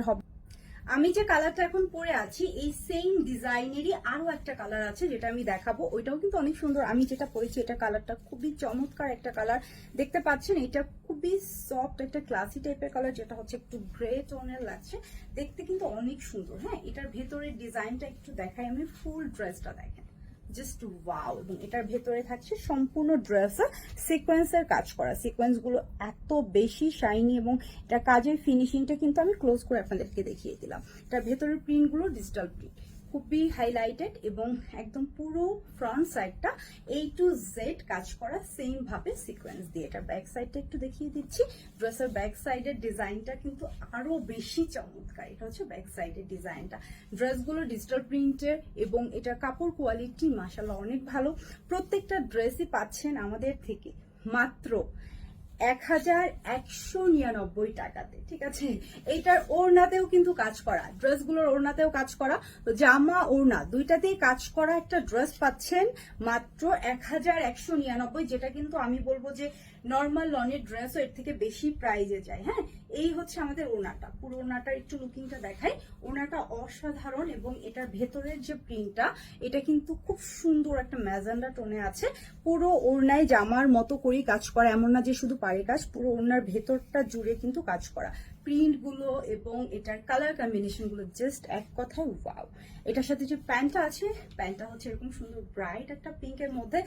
হবে। আমি যে কালারটা এখন পরে আছি এই সেম ডিজাইনেরই আরো একটা কালার আছে যেটা আমি দেখাবো, ওইটাও কিন্তু অনেক সুন্দর। আমি যেটা পরেছি এটা কালারটা খুবই চমৎকার একটা কালার, দেখতে পাচ্ছেন এটা খুবই সফট একটা ক্লাসি টাইপের কালার, যেটা হচ্ছে একটু গ্রে টোনের লাগছে, দেখতে কিন্তু অনেক সুন্দর। হ্যাঁ, এটার ভেতরের ডিজাইনটা একটু দেখাই আমি, ফুল ড্রেসটা দেখেন, জাস্ট ওয়াও। এবং এটার ভেতরে থাকছে সম্পূর্ণ ড্রেসে সিকোয়েন্সের কাজ করা, সিকোয়েন্স গুলো এত বেশি শাইনি এবং এটা কাজের ফিনিশিংটা কিন্তু আমি ক্লোজ করে আপনাদেরকে দেখিয়ে দিলাম। এটার ভেতরের প্রিন্ট গুলো ডিজিটাল প্রিন্ট, খুবই হাইলাইটেড এবং একদম পুরো ফ্রন্ট সাইডটা A to Z কাজ করা সেম ভাবে সিকোয়েন্স দিয়ে। এটার ব্যাক সাইডটা একটু দেখিয়ে দিচ্ছি। ড্রেসের ব্যাক সাইডের ডিজাইনটা কিন্তু আরো বেশি চমৎকার। এটা হচ্ছে ব্যাক সাইডের ডিজাইনটা। ড্রেসগুলো ডিজিটাল প্রিন্টের এবং এটা কাপড় কোয়ালিটি মাশাআল্লাহ অনেক ভালো। প্রত্যেকটা ড্রেসই পাচ্ছেন আমাদের থেকে মাত্র 1199 টাকাতে, ঠিক আছে। এইটার ওড়নাতেও কিন্তু কাজ করা, ড্রেসগুলোর ওড়নাতেও কাজ করা, তো জামা ওড়না দুইটাতেই কাজ করা একটা ড্রেস পাচ্ছেন মাত্র 1199, যেটা কিন্তু আমি বলবো যে নর্মাল লনের ড্রেসও এর থেকে বেশি প্রাইজে যায়। হ্যাঁ, এই হচ্ছে আমাদের ওড়নাটা, পুরো ওড়নাটার একটু লুকিংটা দেখাই। ওড়নাটা অসাধারণ এবং এটার ভেতরের যে প্রিন্টটা এটা কিন্তু খুব সুন্দর একটা ম্যাজেন্ডা টোনে আছে। পুরো ওড়নায় জামার মতো করেই কাজ করা, এমন না যে শুধু পাড়ে কাজ, পুরো ওড়নার ভেতরটা জুড়ে কিন্তু কাজ করা। প্রিন্ট গুলো এবং এটার কালার কম্বিনেশন গুলো জাস্ট এক কথায় ওয়াও। এটার সাথে যে প্যান্টটা আছে, প্যান্টটা হচ্ছে এরকম সুন্দর ব্রাইট একটা পিঙ্কের মধ্যে।